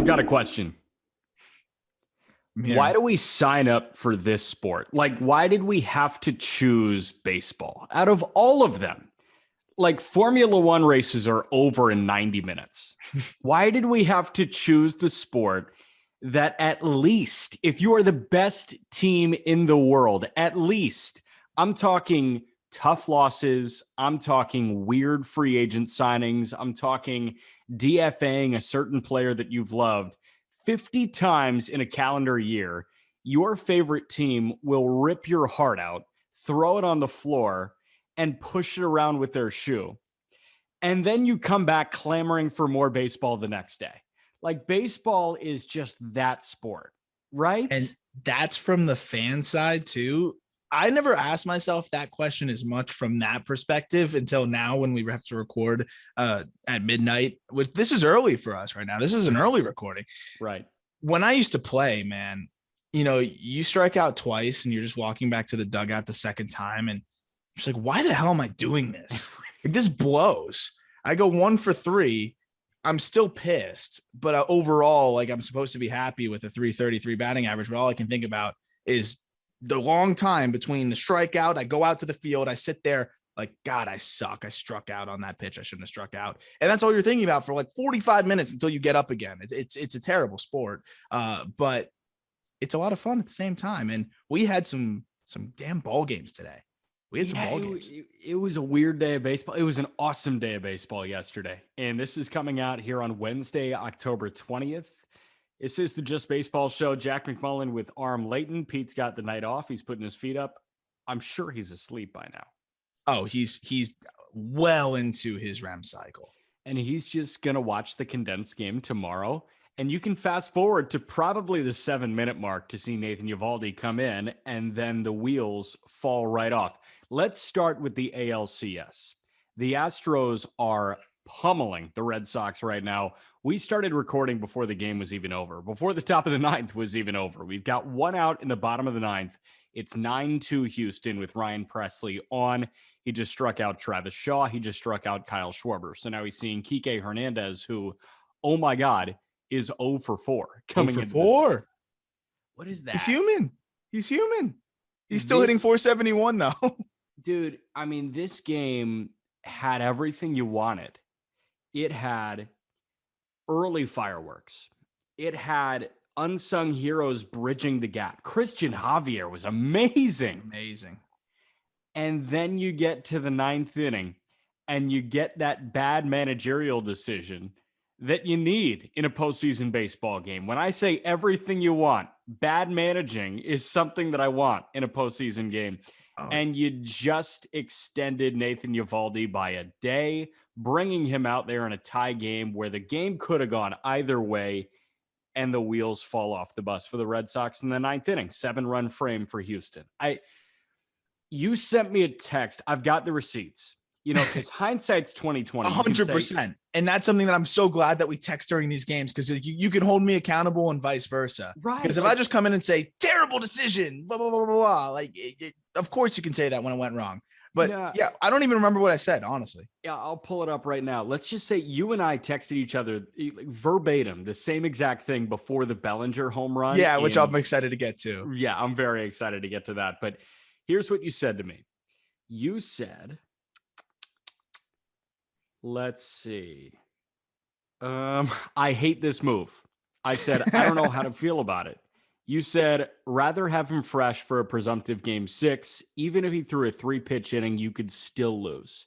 got a question. Yeah. Why do we sign up for this sport? Like, why did we have to choose baseball out of all of them? Like, Formula One races are over in 90 minutes. Why did we have to choose the sport that, at least, if you are the best team in the world, at least, I'm talking tough losses, I'm talking weird free agent signings, I'm talking DFAing a certain player that you've loved 50 times in a calendar year, your favorite team will rip your heart out, throw it on the floor, and push it around with their shoe. And then you come back clamoring for more baseball the next day. Like, baseball is just that sport, right? And that's from the fan side too. I never asked myself that question as much from that perspective until now when we have to record at midnight, which this is early for us right now. This is an early recording. Right. When I used to play, man, you strike out twice and you're just walking back to the dugout the second time. And it's like, why the hell am I doing this? Like, this blows. I go 1 for 3. I'm still pissed, but overall, like, I'm supposed to be happy with a 333 batting average. But all I can think about is the long time between the strikeout. I go out to the field. I sit there like, God, I suck. I struck out on that pitch. I shouldn't have struck out. And that's all you're thinking about for like 45 minutes until you get up again. It's a terrible sport, but it's a lot of fun at the same time. And we had some damn ball games today. We had some ball games. It was a weird day of baseball. It was an awesome day of baseball yesterday. And this is coming out here on Wednesday, October 20th. This is the Just Baseball Show. Jack McMullen with Aram Layton. Pete's got the night off. He's putting his feet up. I'm sure he's asleep by now. Oh, he's well into his REM cycle. And he's just going to watch the condensed game tomorrow. And you can fast forward to probably the 7-minute mark to see Nathan Eovaldi come in, and then the wheels fall right off. Let's start with the ALCS. The Astros are pummeling the Red Sox right now. We started recording before the game was even over, before the top of the ninth was even over. We've got one out in the bottom of the ninth. It's 9-2 Houston with Ryan Presley on. He just struck out Travis Shaw. He just struck out Kyle Schwarber. So now he's seeing Kike Hernandez, who, oh my God, is 0 for 4 coming in. 4. What is that? He's human. He's still hitting 471 though. Dude, I mean, this game had everything you wanted. It had early fireworks. It had unsung heroes bridging the gap. Christian Javier was amazing. And then you get to the 9th inning and you get that bad managerial decision that you need in a postseason baseball game. When I say everything you want, bad managing is something that I want in a postseason game. Oh. And you just extended Nathan Eovaldi by a day, bringing him out there in a tie game where the game could have gone either way, and the wheels fall off the bus for the Red Sox in the 9th inning. 7-run frame for Houston. You sent me a text. I've got the receipts. Because hindsight's 2020. 100%. And that's something that I'm so glad that we text during these games, because you can hold me accountable and vice versa. Right. Because if I just come in and say, terrible decision, blah, blah, blah, blah, blah, like, of course you can say that when it went wrong. But yeah, I don't even remember what I said, honestly. Yeah, I'll pull it up right now. Let's just say you and I texted each other verbatim, the same exact thing before the Bellinger home run. Yeah, which I'm excited to get to. Yeah, I'm very excited to get to that. But here's what you said to me. You said, let's see. I hate this move. I said, I don't know how to feel about it. You said, rather have him fresh for a presumptive game 6. Even if he threw a 3-pitch inning, you could still lose.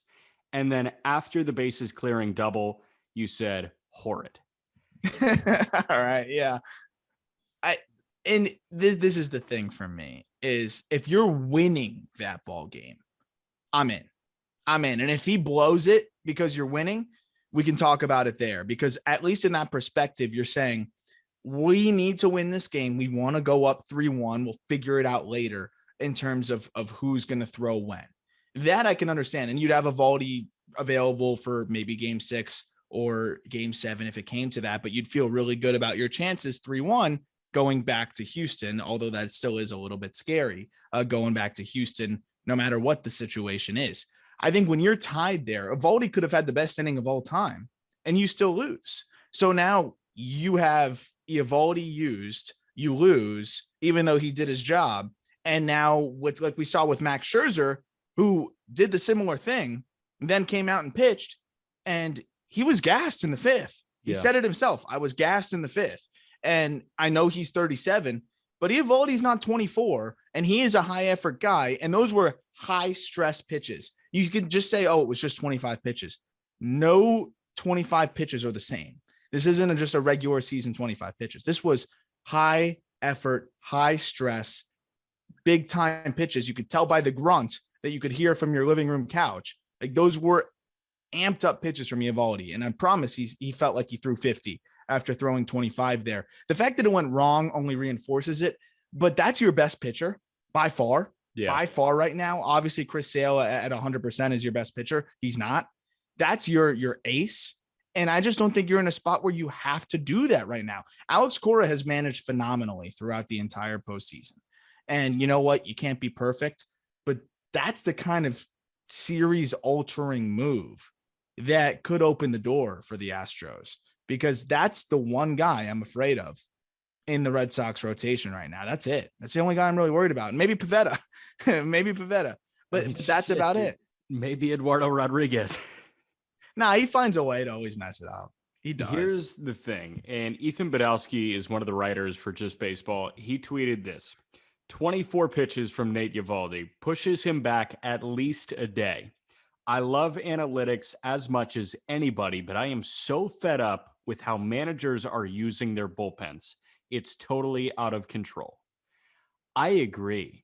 And then after the bases clearing double, you said, horrid. All right. Yeah. And this is the thing for me, is if you're winning that ball game, I'm in. And if he blows it because you're winning, we can talk about it there, because at least in that perspective, you're saying, we need to win this game. We want to go up 3-1. We'll figure it out later in terms of who's going to throw when. That I can understand. And you'd have Eovaldi available for maybe game 6 or game 7 if it came to that, but you'd feel really good about your chances 3-1 going back to Houston, although that still is a little bit scary going back to Houston, no matter what the situation is. I think when you're tied there, Eovaldi could have had the best inning of all time and you still lose. So now you have Eovaldi used, you lose, even though he did his job. And now, like we saw with Max Scherzer, who did the similar thing, and then came out and pitched, and he was gassed in the fifth. He said it himself. I was gassed in the fifth. And I know he's 37, but Eovaldi's not 24, and he is a high effort guy. And those were high stress pitches. You could just say, oh, it was just 25 pitches. No 25 pitches are the same. This isn't just a regular season 25 pitches. This was high effort, high stress, big time pitches. You could tell by the grunts that you could hear from your living room couch. Like, those were amped up pitches from Eovaldi. And I promise he felt like he threw 50 after throwing 25 there. The fact that it went wrong only reinforces it, but that's your best pitcher by far. By far right now. Obviously, Chris Sale at 100% is your best pitcher. He's not. That's your ace. And I just don't think you're in a spot where you have to do that right now. Alex Cora has managed phenomenally throughout the entire postseason. And you know what? You can't be perfect, but that's the kind of series altering move that could open the door for the Astros, because that's the one guy I'm afraid of in the Red Sox rotation right now. That's it. That's the only guy I'm really worried about. And maybe Pivetta, but that's about it. Maybe Eduardo Rodriguez. Nah, he finds a way to always mess it up. He does. Here's the thing. And Ethan Badowski is one of the writers for Just Baseball. He tweeted this: 24 pitches from Nate Eovaldi pushes him back at least a day. I love analytics as much as anybody, but I am so fed up with how managers are using their bullpens. It's totally out of control. I agree.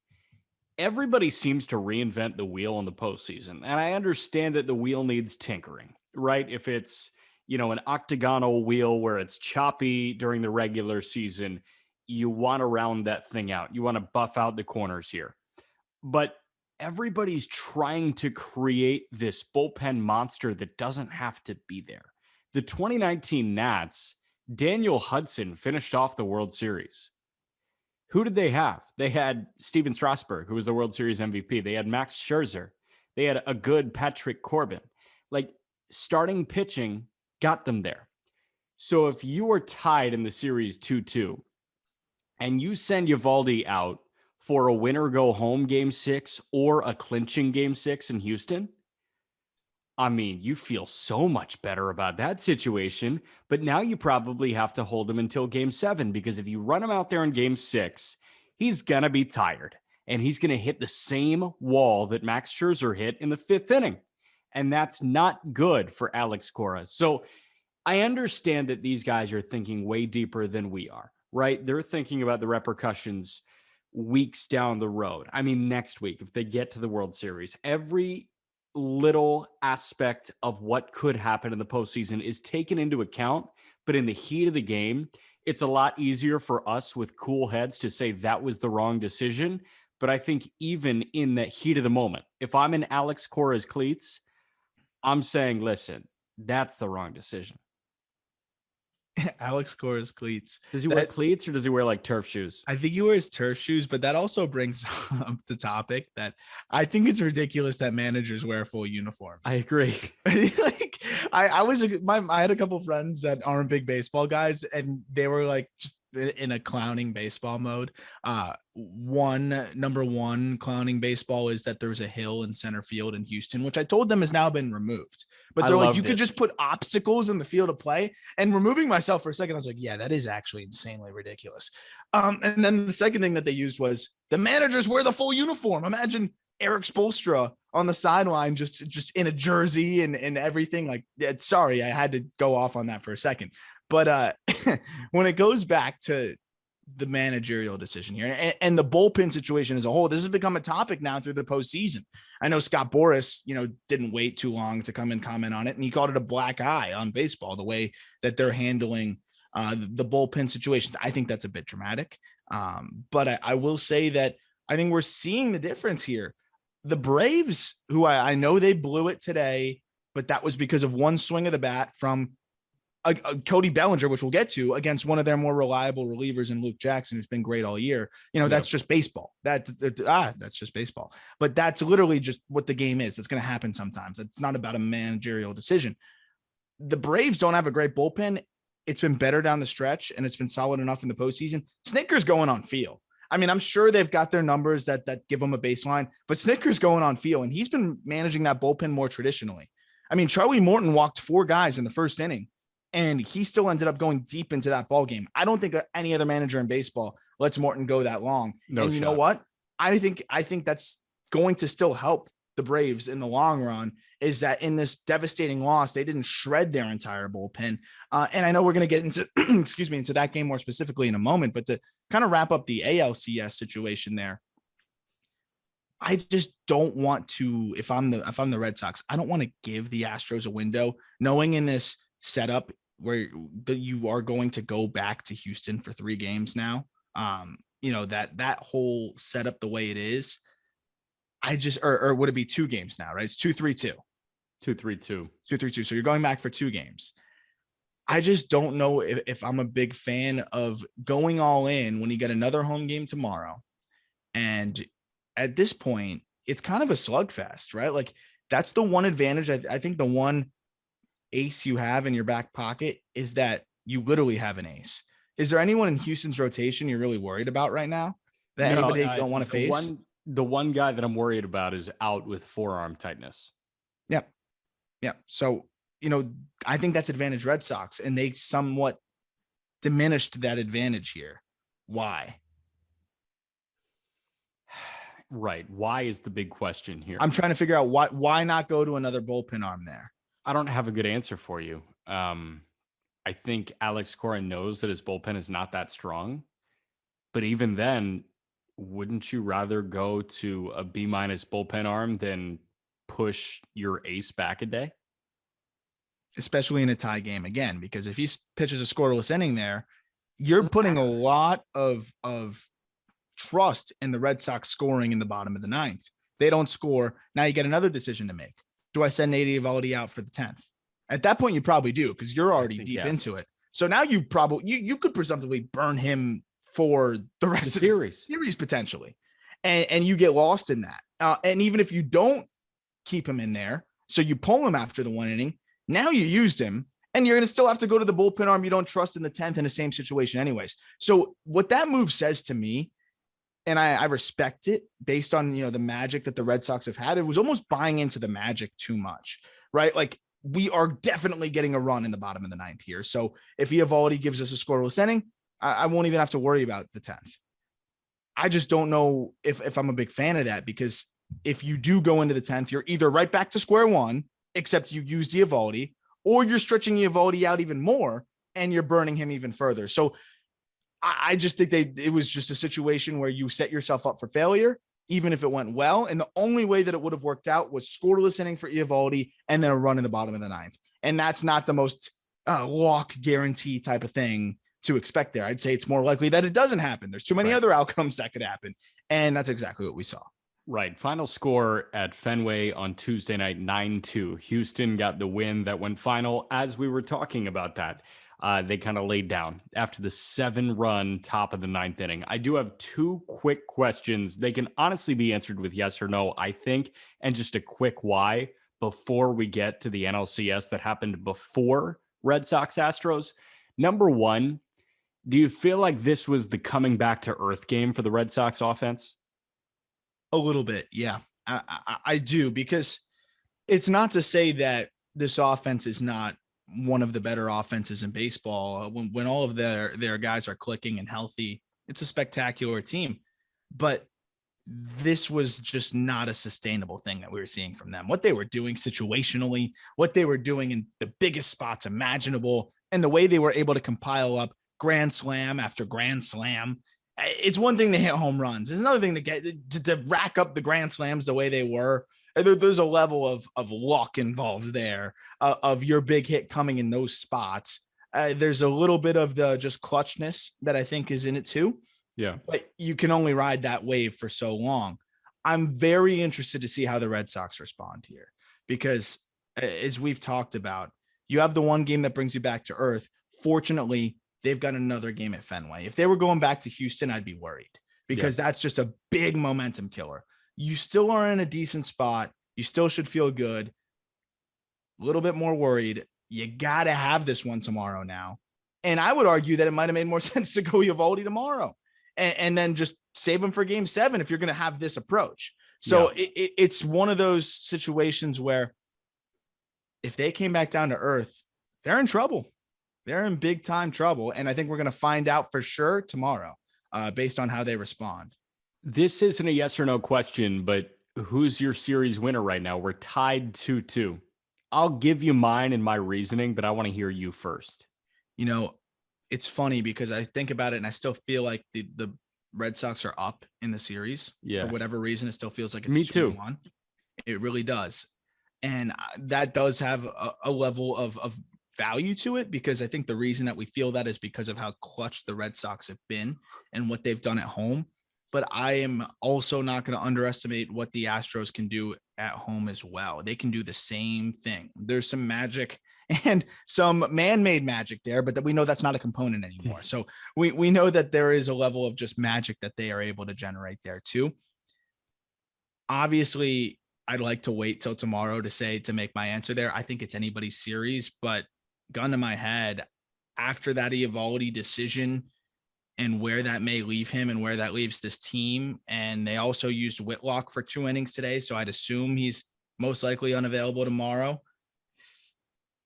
Everybody seems to reinvent the wheel in the postseason, and I understand that the wheel needs tinkering, right? If it's, an octagonal wheel where it's choppy during the regular season, you want to round that thing out. You want to buff out the corners here. But everybody's trying to create this bullpen monster that doesn't have to be there. The 2019 Nats, Daniel Hudson finished off the World Series. Who did they have? They had Steven Strasburg, who was the World Series MVP. They had Max Scherzer. They had a good Patrick Corbin. Like, starting pitching got them there. So if you are tied in the series 2-2 and you send Eovaldi out for a winner go home game 6 or a clinching game 6 in Houston, I mean, you feel so much better about that situation, but now you probably have to hold him until game 7, because if you run him out there in game 6, he's going to be tired and he's going to hit the same wall that Max Scherzer hit in the 5th inning. And that's not good for Alex Cora. So I understand that these guys are thinking way deeper than we are, right? They're thinking about the repercussions weeks down the road. I mean, next week, if they get to the World Series, every little aspect of what could happen in the postseason is taken into account. But in the heat of the game, it's a lot easier for us with cool heads to say that was the wrong decision. But I think even in that heat of the moment, if I'm in Alex Cora's cleats, I'm saying, listen, that's the wrong decision. Alex Cora's cleats. Does he wear cleats or does he wear like turf shoes? I think he wears turf shoes, but that also brings up the topic that I think it's ridiculous that managers wear full uniforms. I agree. Like, I had a couple friends that aren't big baseball guys, and they were like just in a clowning baseball mode. Number one clowning baseball is that there's a hill in center field in Houston, which I told them has now been removed. But they're like, you could just put obstacles in the field of play. And removing myself for a second, I was like, yeah, that is actually insanely ridiculous. And then the second thing that they used was the managers wear the full uniform. Imagine Eric Spoelstra on the sideline, just in a jersey and everything. Like, sorry, I had to go off on that for a second. But when it goes back to the managerial decision here and the bullpen situation as a whole, this has become a topic now through the postseason. I know Scott Boras, didn't wait too long to come and comment on it, and he called it a black eye on baseball, the way that they're handling the bullpen situations. I think that's a bit dramatic. But I will say that I think we're seeing the difference here. The Braves, who I know they blew it today, but that was because of one swing of the bat from Cody Bellinger, which we'll get to, against one of their more reliable relievers in Luke Jackson, who's been great all year. That's just baseball. That's just baseball. But that's literally just what the game is. It's going to happen sometimes. It's not about a managerial decision. The Braves don't have a great bullpen. it's been better down the stretch and it's been solid enough in the postseason. Snitker's going on feel. I mean, I'm sure they've got their numbers that give them a baseline, but Snitker's going on feel, and he's been managing that bullpen more traditionally. I mean, Charlie Morton walked 4 guys in the first inning, and he still ended up going deep into that ball game. I don't think any other manager in baseball lets Morton go that long. No and you shot. know what? I think that's going to still help the Braves in the long run, is that in this devastating loss, they didn't shred their entire bullpen. And I know we're going to get into, into that game more specifically in a moment, but to kind of wrap up the ALCS situation there, I just don't want to, if I'm the Red Sox, I don't want to give the Astros a window, knowing in this setup where you are going to go back to Houston for 3 games now. That whole setup the way it is, I just, or would it be 2 games now, right? It's 2-3-2. 2-3-2. 2-3-2. So you're going back for 2 games. I just don't know if I'm a big fan of going all in when you get another home game tomorrow. And at this point, it's kind of a slugfest, right? Like, that's the one advantage. I think the one ace you have in your back pocket is that you literally have an ace. Is there anyone in Houston's rotation you're really worried about right now? That anybody you don't want to face? The one guy that I'm worried about is out with forearm tightness. Yep. So, I think that's advantage Red Sox, and they somewhat diminished that advantage here. Why? Right. Why is the big question here? I'm trying to figure out why not go to another bullpen arm there? I don't have a good answer for you. I think Alex Cora knows that his bullpen is not that strong, but even then, wouldn't you rather go to a B- bullpen arm than push your ace back a day? Especially in a tie game again, because if he pitches a scoreless inning there, you're putting a lot of trust in the Red Sox scoring in the bottom of the 9th. They don't score. Now you get another decision to make. Do I send Nady Eovaldi out for the 10th? At that point, you probably do, because you're already deep into it. So now you probably, you could presumptively burn him for the rest of the series potentially. And you get lost in that. And even if you don't keep him in there, so you pull him after the 1 inning, now you used him, and you're going to still have to go to the bullpen arm you don't trust in the 10th in the same situation anyways. So what that move says to me, and I respect it based on, the magic that the Red Sox have had, it was almost buying into the magic too much, right? Like, we are definitely getting a run in the bottom of the 9th here. So if Eovaldi gives us a scoreless inning, I won't even have to worry about the 10th. I just don't know if I'm a big fan of that, because if you do go into the 10th, you're either right back to square one, except you use Eovaldi, or you're stretching Eovaldi out even more and you're burning him even further. So I just think it was just a situation where you set yourself up for failure, even if it went well. And the only way that it would have worked out was scoreless inning for Eovaldi and then a run in the bottom of the 9th. And that's not the most lock guarantee type of thing to expect there. I'd say it's more likely that it doesn't happen. There's too many other outcomes that could happen. And that's exactly what we saw. Right. Final score at Fenway on Tuesday night, 9-2. Houston got the win that went final. As we were talking about that, they kind of laid down after the 7-run top of the 9th inning. I do have 2 quick questions. They can honestly be answered with yes or no, I think, and just a quick why before we get to the NLCS that happened before Red Sox Astros. Number 1, do you feel like this was the coming back to earth game for the Red Sox offense? A little bit. Yeah, I do, because it's not to say that this offense is not one of the better offenses in baseball. When all of their guys are clicking and healthy, it's a spectacular team, but this was just not a sustainable thing that we were seeing from them. What they were doing situationally, what they were doing in the biggest spots imaginable, and the way they were able to compile up grand slam after grand slam. It's one thing to hit home runs. It's another thing to get to rack up the grand slams the way they were. There's a level of luck involved there, of your big hit coming in those spots. There's a little bit of the just clutchness that I think is in it too. Yeah. But you can only ride that wave for so long. I'm very interested to see how the Red Sox respond here, because as we've talked about, you have the one game that brings you back to earth. Fortunately, they've got another game at Fenway. If they were going back to Houston, I'd be worried, because that's just a big momentum killer. You still are in a decent spot. You still should feel good. A little bit more worried. You got to have this one tomorrow now. And I would argue that it might have made more sense to go Eovaldi tomorrow and then just save him for game 7 if you're going to have this approach. So it's one of those situations where if they came back down to earth, they're in trouble. They're in big time trouble. And I think we're going to find out for sure tomorrow based on how they respond. This isn't a yes or no question, but who's your series winner right now? We're tied 2-2. I'll give you mine and my reasoning, but I want to hear you first. You know, it's funny because I think about it and I still feel like the Red Sox are up in the series. For whatever reason. It still feels like it's Me too. 2-1. It really does. And that does have a level of value to it, because I think the reason that we feel that is because of how clutch the Red Sox have been and what they've done at home. But I am also not going to underestimate what the Astros can do at home as well. They can do the same thing. There's some magic and some man-made magic there, but that we know that's not a component anymore. So we know that there is a level of just magic that they are able to generate there too. Obviously, I'd like to wait till tomorrow to make my answer there. I think it's anybody's series, but gun to my head, after that Eovaldi decision and where that may leave him and where that leaves this team, and they also used Whitlock for 2 innings today, so I'd assume he's most likely unavailable tomorrow.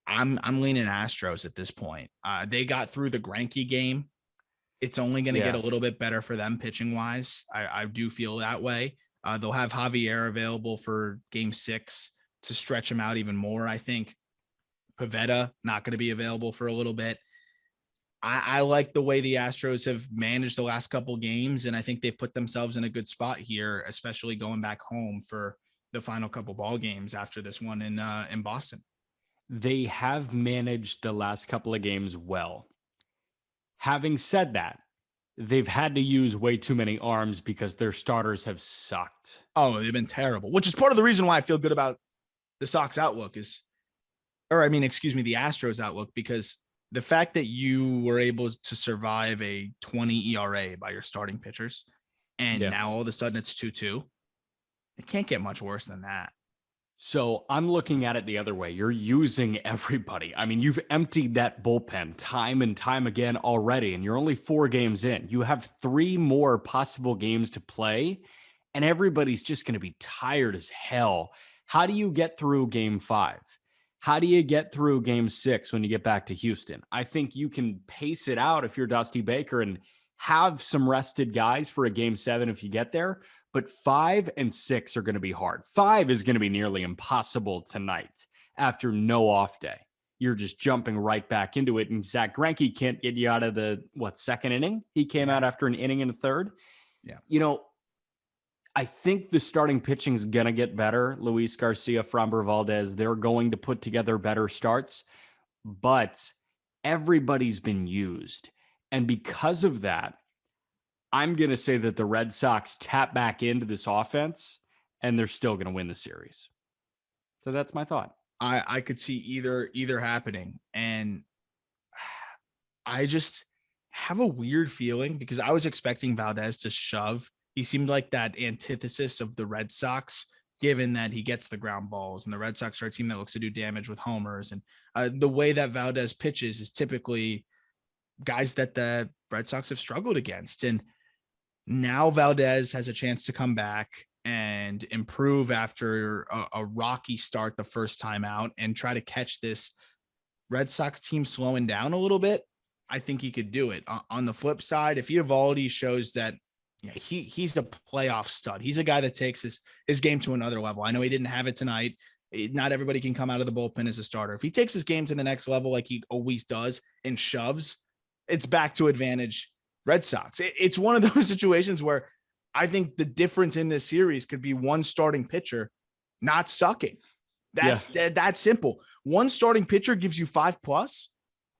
I'm leaning Astros at this point. They got through the Greinke game. It's only going to get a little bit better for them pitching wise. I do feel that way. They'll have Javier available for game 6 to stretch him out even more. I think Pivetta not going to be available for a little bit. I like the way the Astros have managed the last couple games, and I think they've put themselves in a good spot here, especially going back home for the final couple ball games after this one in Boston. They have managed the last couple of games well. Having said that, they've had to use way too many arms because their starters have sucked. Oh, they've been terrible, which is part of the reason why I feel good about the Sox outlook the Astros outlook, because the fact that you were able to survive a 20 ERA by your starting pitchers, and now all of a sudden it's 2-2, it can't get much worse than that. So I'm looking at it the other way. You're using everybody. I mean, you've emptied that bullpen time and time again already, and you're only 4 games in. You have 3 more possible games to play, and everybody's just going to be tired as hell. How do you get through game 5? How do you get through game 6 when you get back to Houston? I think you can pace it out if you're Dusty Baker and have some rested guys for a game 7 if you get there. But 5 and 6 are going to be hard. 5 is going to be nearly impossible tonight after no off day. You're just jumping right back into it. And Zach Greinke can't get you out of the, second inning? He came out after an inning and a third. Yeah. You know, I think the starting pitching is going to get better. Luis Garcia, Framber Valdez, they're going to put together better starts. But everybody's been used. And because of that, I'm going to say that the Red Sox tap back into this offense and they're still going to win the series. So that's my thought. I could see either happening. And I just have a weird feeling because I was expecting Valdez to shove. He seemed like that antithesis of the Red Sox, given that he gets the ground balls, and the Red Sox are a team that looks to do damage with homers. And the way that Valdez pitches is typically guys that the Red Sox have struggled against. And now Valdez has a chance to come back and improve after a rocky start the first time out and try to catch this Red Sox team slowing down a little bit. I think he could do it. On the flip side, if Eovaldi shows that he's a playoff stud, he's a guy that takes his game to another level. I know he didn't have it tonight. Not everybody can come out of the bullpen as a starter. If he takes his game to the next level like he always does and shoves, it's back to advantage Red Sox. It's one of those situations where I think the difference in this series could be one starting pitcher not sucking. That's simple. One starting pitcher gives you 5+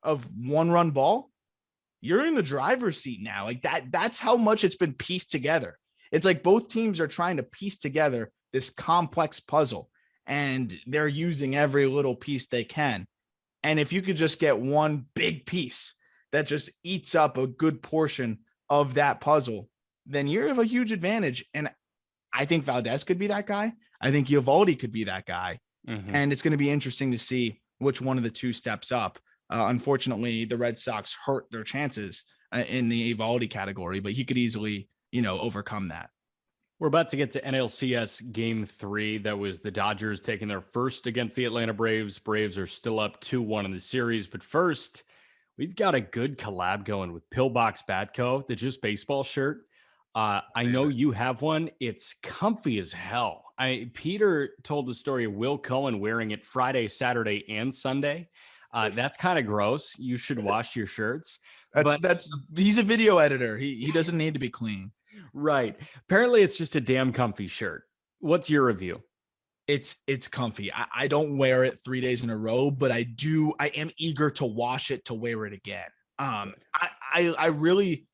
of 1-run ball. You're in the driver's seat now. Like that's how much it's been pieced together. It's like both teams are trying to piece together this complex puzzle, and they're using every little piece they can. And if you could just get one big piece that just eats up a good portion of that puzzle, then you have a huge advantage. And I think Valdez could be that guy. I think Eovaldi could be that guy. Mm-hmm. And it's going to be interesting to see which one of the two steps up. Unfortunately, the Red Sox hurt their chances in the Evaldi category, but he could easily, overcome that. We're about to get to NLCS Game 3. That was the Dodgers taking their first against the Atlanta Braves. Braves are still up 2-1 in the series. But first, we've got a good collab going with Pillbox Batco, the Just Baseball shirt. I know you have one. It's comfy as hell. Peter told the story of Will Cohen wearing it Friday, Saturday, and Sunday. That's kind of gross. You should wash your shirts. He's a video editor. He doesn't need to be clean. Right. Apparently it's just a damn comfy shirt. What's your review? It's comfy. I don't wear it 3 days in a row, but I am eager to wash it, to wear it again. I really,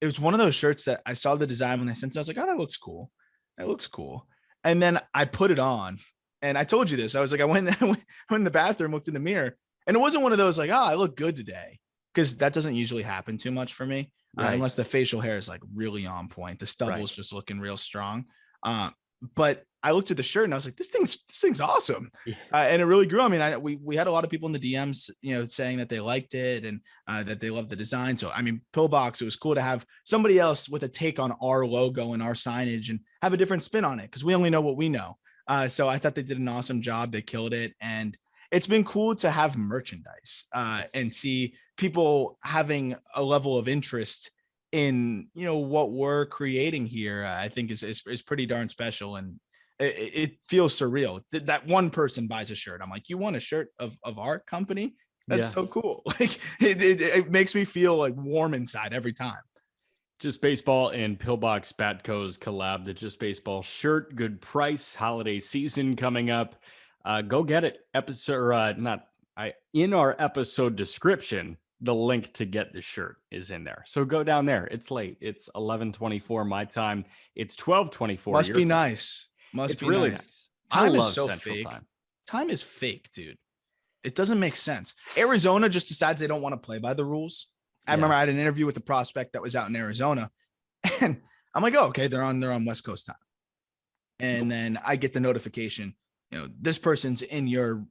it was one of those shirts that I saw the design when I sent it. I was like, oh, that looks cool. That looks cool. And then I put it on, and I told you this. I was like, I went in the bathroom, looked in the mirror, and it wasn't one of those like, oh, I look good today. Because that doesn't usually happen too much for me, right. Unless the facial hair is like really on point. The stubble is just looking real strong. But I looked at the shirt and I was like, this thing's awesome. Yeah. And it really grew. I mean, we had a lot of people in the DMs, saying that they liked it and that they loved the design. So, I mean, Pillbox, it was cool to have somebody else with a take on our logo and our signage and have a different spin on it, because we only know what we know. So I thought they did an awesome job. They killed it. And it's been cool to have merchandise and see people having a level of interest in, what we're creating here. I think is pretty darn special. And it feels surreal that one person buys a shirt. I'm like, you want a shirt of our company? That's so cool. Like it makes me feel like warm inside every time. Just Baseball and Pillbox Batco's collab, the Just Baseball shirt, good price, holiday season coming up. Go get it. In our episode description, the link to get the shirt is in there. So go down there. It's late. It's 11:24 my time. It's 12:24. Must be nice. It's really nice. Time is so fake. Time is fake, dude. It doesn't make sense. Arizona just decides they don't want to play by the rules. I remember I had an interview with a prospect that was out in Arizona, and I'm like, oh, okay, they're on West Coast time. And then I get the notification, this person's in your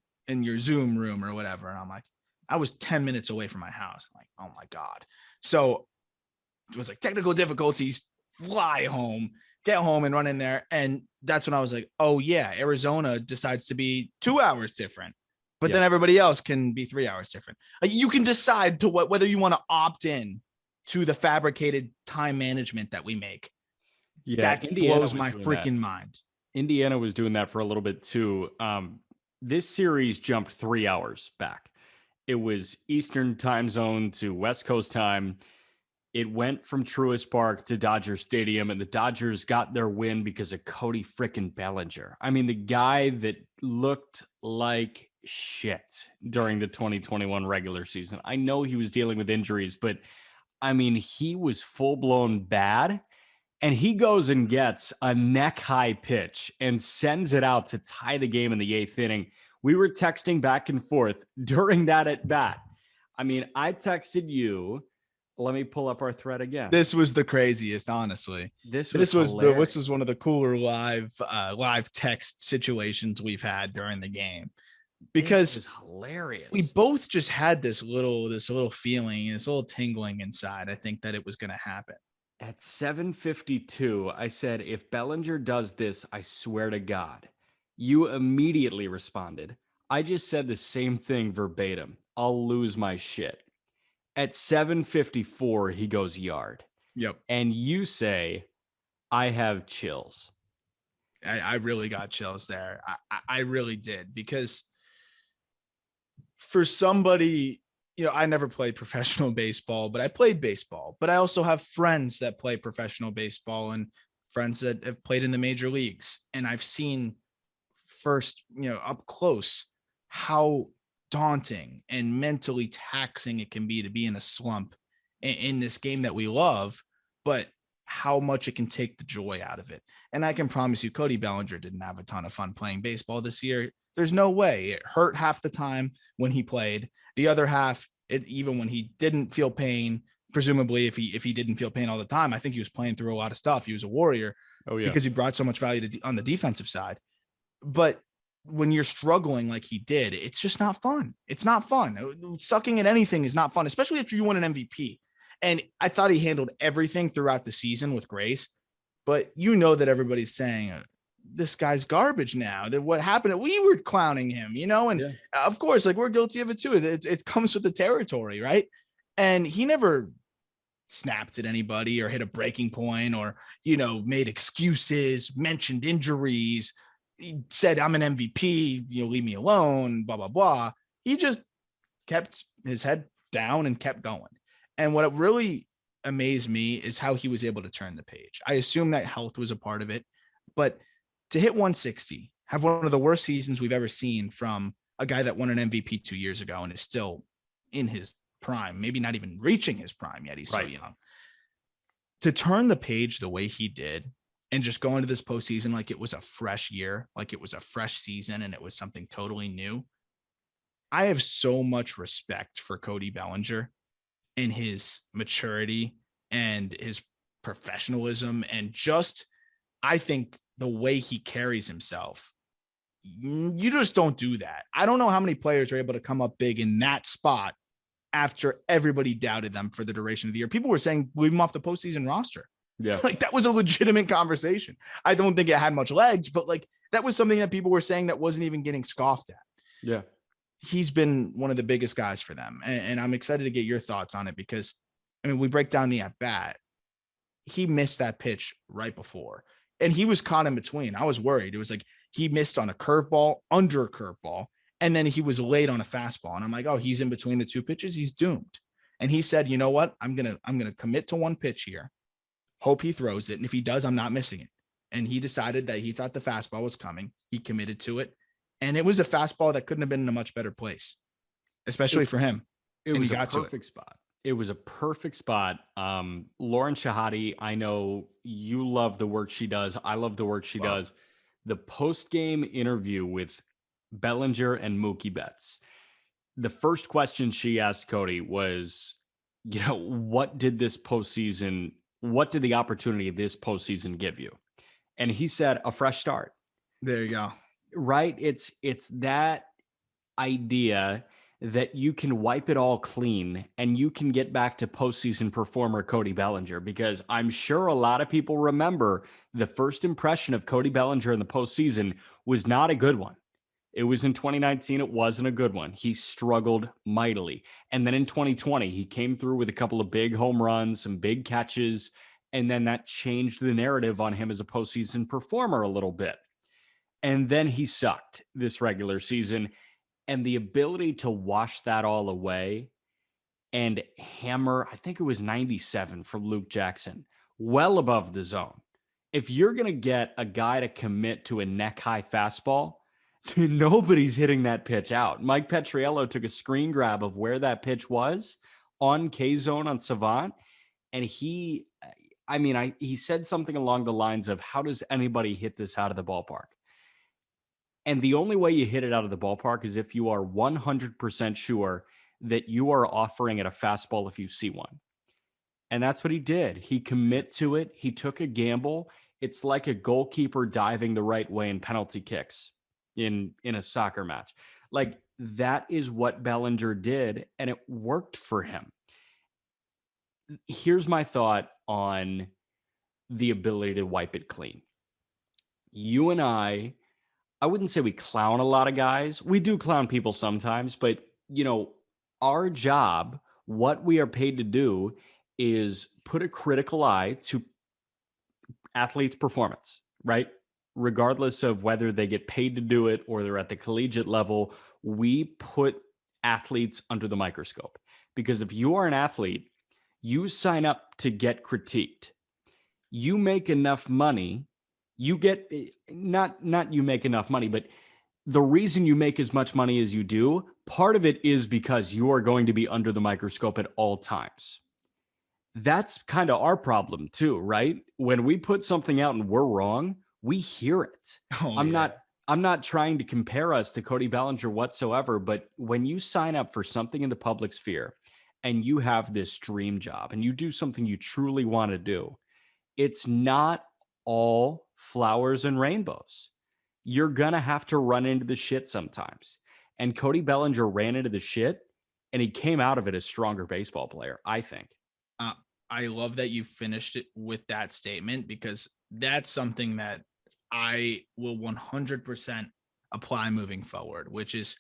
Zoom room or whatever. And I'm like, I was 10 minutes away from my house. I'm like, oh my God. So it was like technical difficulties, fly home, get home and run in there. And that's when I was like, oh yeah, Arizona decides to be 2 hours different, but then everybody else can be 3 hours different. You can decide to whether you want to opt in to the fabricated time management that we make. Yeah. That Indiana blows my freaking mind. Indiana was doing that for a little bit too. This series jumped 3 hours back. It was Eastern time zone to West Coast time. It went from Truist Park to Dodger Stadium, and the Dodgers got their win because of Cody frickin' Bellinger. I mean, the guy that looked like shit during the 2021 regular season. I know he was dealing with injuries, but I mean, he was full-blown bad. And he goes and gets a neck-high pitch and sends it out to tie the game in the 8th inning. We were texting back and forth during that at-bat. I mean, I texted you. Let me pull up our thread again. This was the craziest, honestly. This was one of the cooler live text situations we've had during the game. Because this is hilarious. We both just had this little feeling, this little tingling inside. I think that it was going to happen. At 7:52, I said, if Bellinger does this, I swear to God. You immediately responded, I just said the same thing verbatim. I'll lose my shit. At 7:54, he goes yard. Yep. And you say, I have chills. I really got chills there. I really did, because for somebody, I never played professional baseball, but I played baseball. But I also have friends that play professional baseball and friends that have played in the major leagues. And I've seen first, up close, how daunting and mentally taxing it can be to be in a slump in this game that we love, but how much it can take the joy out of it. And I can promise you, Cody Bellinger didn't have a ton of fun playing baseball this year. There's no way. It hurt half the time when he played. The other half, even when he didn't feel pain, presumably if he didn't feel pain all the time, I think he was playing through a lot of stuff. He was a warrior because he brought so much value on the defensive side. But when you're struggling like he did, it's just not fun. It's not fun. Sucking at anything is not fun, especially after you win an MVP. And I thought he handled everything throughout the season with grace, but you know that everybody's saying this guy's garbage now. That what happened? We were clowning him, and Yeah. of course, like we're guilty of it too. It comes with the territory, right? And he never snapped at anybody or hit a breaking point or, made excuses, mentioned injuries. He said, I'm an MVP, leave me alone, blah, blah, blah. He just kept his head down and kept going. And what really amazed me is how he was able to turn the page. I assume that health was a part of it, but to hit 160, have one of the worst seasons we've ever seen from a guy that won an MVP 2 years ago and is still in his prime, maybe not even reaching his prime yet. He's so young. To turn the page the way he did and just go into this postseason like it was a fresh year, like it was a fresh season and it was something totally new. I have so much respect for Cody Bellinger and his maturity and his professionalism and just, I think, the way he carries himself. You just don't do that. I don't know how many players are able to come up big in that spot after everybody doubted them for the duration of the year. People were saying, leave him off the postseason roster. Yeah. Like that was a legitimate conversation. I don't think it had much legs, but like that was something that people were saying that wasn't even getting scoffed at. Yeah. He's been one of the biggest guys for them. And I'm excited to get your thoughts on it because, we break down the at bat. He missed that pitch right before, and he was caught in between. I was worried. It was like he missed on a curveball, under a curveball, and then he was late on a fastball. And I'm like, oh, he's in between the two pitches. He's doomed. And he said, you know what? I'm going to commit to one pitch here. Hope he throws it. And if he does, I'm not missing it. And he decided that he thought the fastball was coming. He committed to it. And it was a fastball that couldn't have been in a much better place, especially for him. It was a perfect spot. It was a perfect spot. Lauren Shahadi, I know you love the work she does. I love the work she does. The post-game interview with Bellinger and Mookie Betts. The first question she asked Cody was, what did the opportunity of this postseason give you? And he said, a fresh start. There you go. Right? It's that idea that you can wipe it all clean and you can get back to postseason performer Cody Bellinger, because I'm sure a lot of people remember the first impression of Cody Bellinger in the postseason was not a good one. It was in 2019. It wasn't a good one. He struggled mightily. And then in 2020, he came through with a couple of big home runs, some big catches, and then that changed the narrative on him as a postseason performer a little bit. And then he sucked this regular season. And the ability to wash that all away and hammer, I think it was 97 from Luke Jackson, well above the zone. If you're going to get a guy to commit to a neck-high fastball, nobody's hitting that pitch out. Mike Petriello took a screen grab of where that pitch was on K-zone on Savant, and he said something along the lines of, how does anybody hit this out of the ballpark? And the only way you hit it out of the ballpark is if you are 100% sure that you are offering it a fastball if you see one. And that's what he did. He committed to it. He took a gamble. It's like a goalkeeper diving the right way in penalty kicks in a soccer match. Like, that is what Bellinger did, and it worked for him. Here's my thought on the ability to wipe it clean. You and I wouldn't say we clown a lot of guys. We do clown people sometimes, but our job, what we are paid to do, is put a critical eye to athletes' performance, right? Regardless of whether they get paid to do it or they're at the collegiate level, we put athletes under the microscope. Because if you are an athlete, you sign up to get critiqued. You make enough money. You get not you make enough money, but the reason you make as much money as you do, part of it is because you are going to be under the microscope at all times. That's kind of our problem too, right? When we put something out and we're wrong, we hear it. I'm not trying to compare us to Cody Bellinger whatsoever, but when you sign up for something in the public sphere and you have this dream job and you do something you truly want to do, it's not all flowers and rainbows. you're going to have to run into the shit sometimes. And Cody Bellinger ran into the shit, and he came out of it a stronger baseball player, I think. I love that you finished it with that statement, because that's something that I will 100% apply moving forward, which is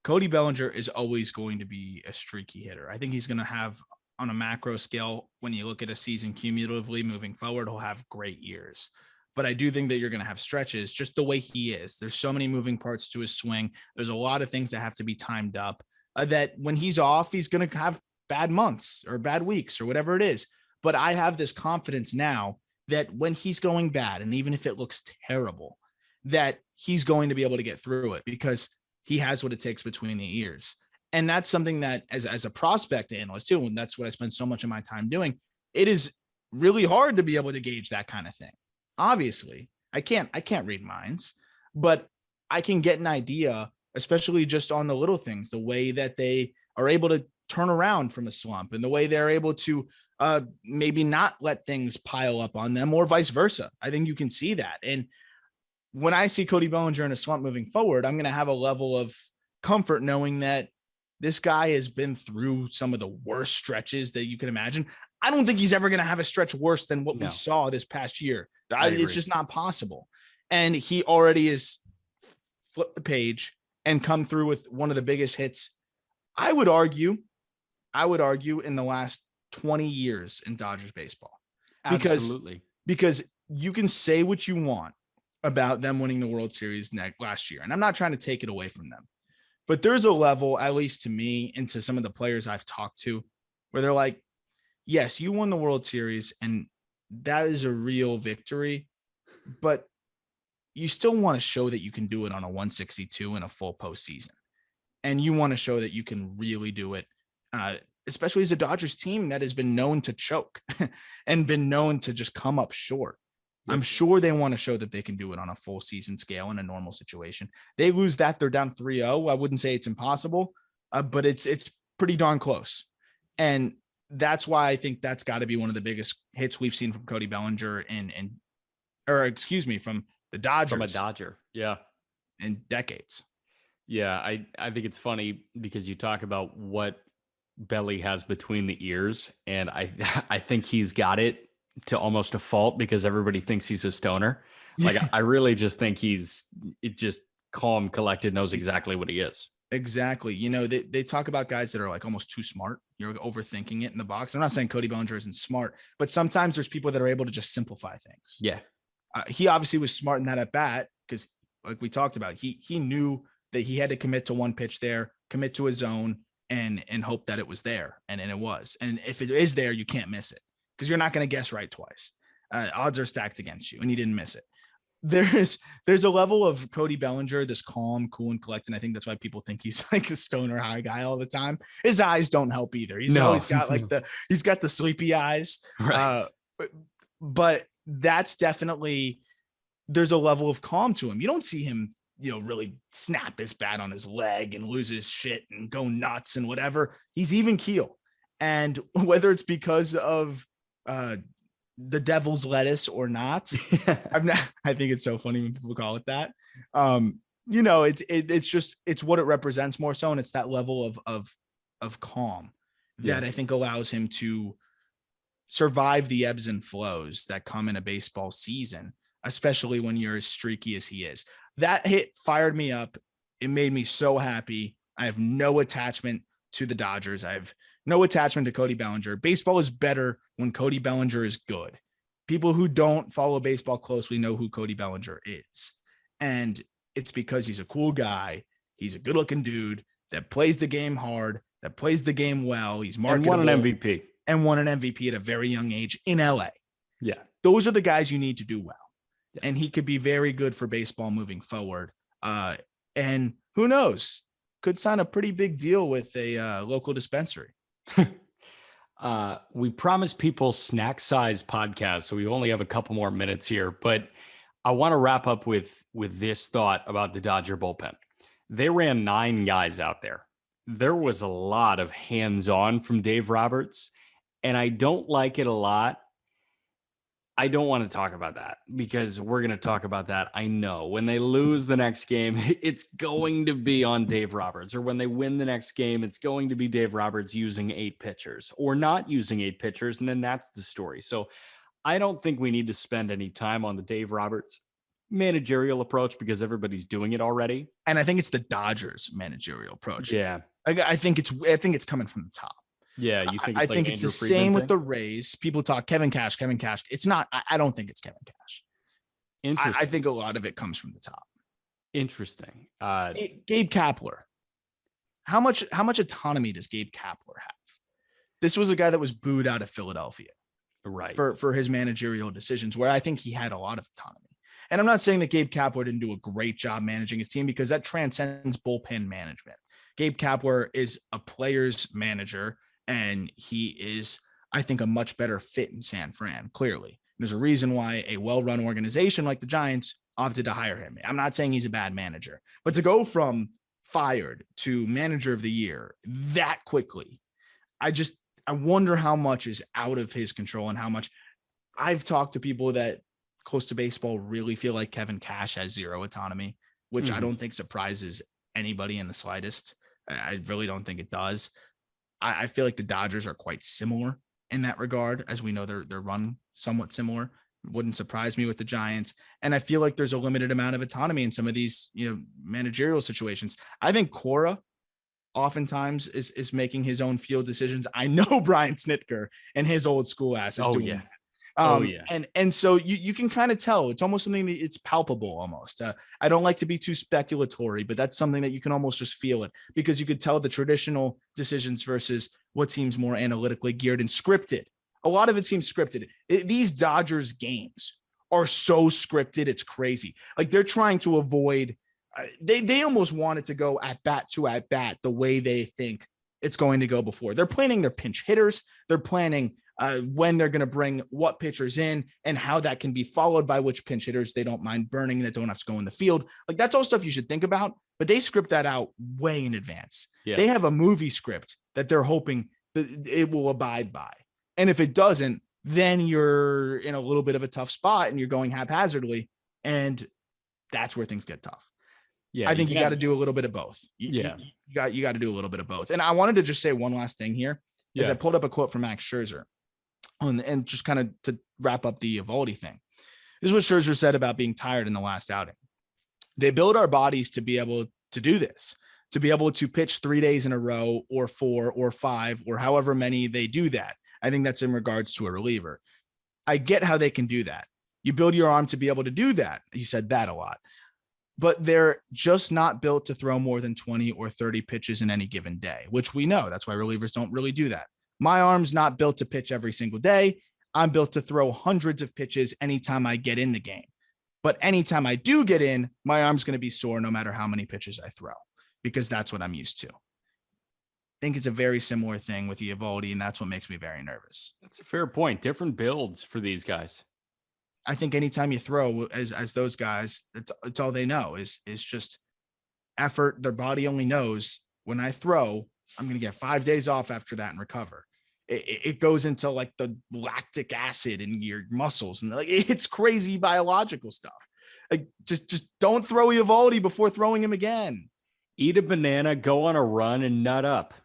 Cody Bellinger is always going to be a streaky hitter. I think he's going to have, on a macro scale, when you look at a season cumulatively moving forward, he'll have great years. But I do think that you're going to have stretches just the way he is. There's so many moving parts to his swing. There's a lot of things that have to be timed up, that when he's off, he's going to have bad months or bad weeks or whatever it is. But I have this confidence now that when he's going bad, and even if it looks terrible, that he's going to be able to get through it, because he has what it takes between the ears. And that's something that as a prospect analyst too, and that's what I spend so much of my time doing, it is really hard to be able to gauge that kind of thing. Obviously, I can't read minds, but I can get an idea, especially just on the little things, the way that they are able to turn around from a slump, and the way they're able to maybe not let things pile up on them, or vice versa. I think you can see that. And when I see Cody Bellinger in a slump moving forward, I'm going to have a level of comfort knowing that this guy has been through some of the worst stretches that you can imagine. I don't think he's ever going to have a stretch worse than what we saw this past year. It's just not possible. And he already has flipped the page and come through with one of the biggest hits, I would argue, in the last 20 years in Dodgers baseball. Absolutely. Because you can say what you want about them winning the World Series last year, and I'm not trying to take it away from them, but there's a level, at least to me and to some of the players I've talked to, where they're like, yes, you won the World Series, and that is a real victory, but you still want to show that you can do it on a 162 in a full postseason. And you want to show that you can really do it, especially as a Dodgers team that has been known to choke and been known to just come up short. Yep. I'm sure they want to show that they can do it on a full season scale in a normal situation. They lose that, they're down 3-0. I wouldn't say it's impossible, but it's pretty darn close. And that's why I think that's got to be one of the biggest hits we've seen from Cody Bellinger from the Dodgers. From a Dodger. Yeah. In decades. Yeah. I think it's funny because you talk about what Belly has between the ears, and I think he's got it to almost a fault, because everybody thinks he's a stoner. Like, I really just think he's just calm, collected, knows exactly what he is. Exactly. You know, they talk about guys that are like almost too smart. You're overthinking it in the box. I'm not saying Cody Bellinger isn't smart, but sometimes there's people that are able to just simplify things. Yeah. He obviously was smart in that at bat, because like we talked about, he knew that he had to commit to one pitch there, commit to his zone, and hope that it was there. And it was. And if it is there, you can't miss it, because you're not going to guess right twice. Odds are stacked against you, and he didn't miss it. There's a level of Cody Bellinger, this calm, cool, and collected. And I think that's why people think he's like a stoner high guy all the time. His eyes don't help either. He's always got like he's got the sleepy eyes. Right. But that's definitely, there's a level of calm to him. You don't see him, really snap his bat on his leg and lose his shit and go nuts and whatever. He's even keel. And whether it's because of the devil's lettuce or not, I think it's so funny when people call it that. It's what it represents more so. And it's that level of calm that I think allows him to survive the ebbs and flows that come in a baseball season, especially when you're as streaky as he is. That hit fired me up. It made me so happy. I have no attachment to the Dodgers. I have no attachment to Cody Bellinger. Baseball is better when Cody Bellinger is good. People who don't follow baseball closely know who Cody Bellinger is. And it's because he's a cool guy. He's a good looking dude that plays the game hard, that plays the game well. He's marketable. And won an MVP at a very young age in LA. Yeah. Those are the guys you need to do well. Yes. And he could be very good for baseball moving forward. And who knows, could sign a pretty big deal with a local dispensary. We promised people snack size podcast, so we only have a couple more minutes here, but I want to wrap up with this thought about the Dodger bullpen. They ran 9 guys out there. There was a lot of hands-on from Dave Roberts, and I don't like it a lot. I don't want to talk about that because we're going to talk about that. I know when they lose the next game, it's going to be on Dave Roberts, or when they win the next game, it's going to be Dave Roberts using 8 pitchers or not using 8 pitchers. And then that's the story. So I don't think we need to spend any time on the Dave Roberts managerial approach because everybody's doing it already. And I think it's the Dodgers managerial approach. Yeah. I think it's coming from the top. Yeah, you think I it's like think an it's the Andrew Friedman same with thing? the Rays. People talk Kevin Cash. It's not. I don't think it's Kevin Cash. Interesting. I think a lot of it comes from the top. Interesting. Gabe Kappler. How much autonomy does Gabe Kappler have? This was a guy that was booed out of Philadelphia, right, for his managerial decisions, where I think he had a lot of autonomy. And I'm not saying that Gabe Kappler didn't do a great job managing his team, because that transcends bullpen management. Gabe Kappler is a player's manager, and he is, I think, a much better fit in San Fran. Clearly, there's a reason why a well-run organization like the Giants opted to hire him. I'm not saying he's a bad manager, but to go from fired to manager of the year that quickly, I wonder how much is out of his control, and how much. I've talked to people that close to baseball really feel like Kevin Cash has zero autonomy, which I don't think surprises anybody in the slightest. I really don't think it does. I feel like the Dodgers are quite similar in that regard, as we know they're run somewhat similar. Wouldn't surprise me with the Giants. And I feel like there's a limited amount of autonomy in some of these, managerial situations. I think Cora oftentimes is making his own field decisions. I know Brian Snitker and his old school ass is doing that. And so you can kind of tell. It's almost something that it's palpable almost. I don't like to be too speculatory, but that's something that you can almost just feel it, because you could tell the traditional decisions versus what seems more analytically geared and scripted. A lot of it seems scripted. These Dodgers games are so scripted. It's crazy. Like, they're trying to avoid, they almost want it to go at bat the way they think it's going to go before. They're planning their pinch hitters. They're planning when they're going to bring what pitchers in, and how that can be followed by which pinch hitters they don't mind burning, that don't have to go in the field. Like, that's all stuff you should think about, but they script that out way in advance. Yeah. They have a movie script that they're hoping that it will abide by. And if it doesn't, then you're in a little bit of a tough spot and you're going haphazardly. And that's where things get tough. Yeah. I think you got to do a little bit of both. You got to do a little bit of both. And I wanted to just say one last thing here. I pulled up a quote from Max Scherzer, and just kind of to wrap up the Eovaldi thing. This is what Scherzer said about being tired in the last outing. They build our bodies to be able to do this, to be able to pitch 3 days in a row, or 4 or 5, or however many they do that. I think that's in regards to a reliever. I get how they can do that. You build your arm to be able to do that. He said that a lot. But they're just not built to throw more than 20 or 30 pitches in any given day, which we know. That's why relievers don't really do that. My arm's not built to pitch every single day. I'm built to throw hundreds of pitches anytime I get in the game. But anytime I do get in, my arm's going to be sore no matter how many pitches I throw, because that's what I'm used to. I think it's a very similar thing with Eovaldi, and that's what makes me very nervous. That's a fair point. Different builds for these guys. I think anytime you throw, as those guys, it's all they know is just effort. Their body only knows, when I throw, I'm going to get 5 days off after that and recover. It goes into like the lactic acid in your muscles, and like, it's crazy biological stuff. Like, just don't throw Eovaldi before throwing him again. Eat a banana, go on a run, and nut up.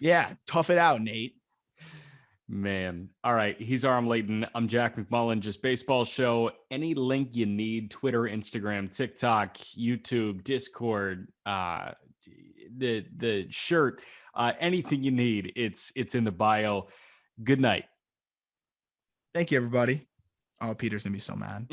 Yeah, tough it out, Nate. Man. All right. He's Aram Layton. I'm Jack McMullen, just baseball show. Any link you need, Twitter, Instagram, TikTok, YouTube, Discord, the shirt, anything you need, it's in the bio. Good night. Thank you, everybody. Oh, Peter's gonna be so mad.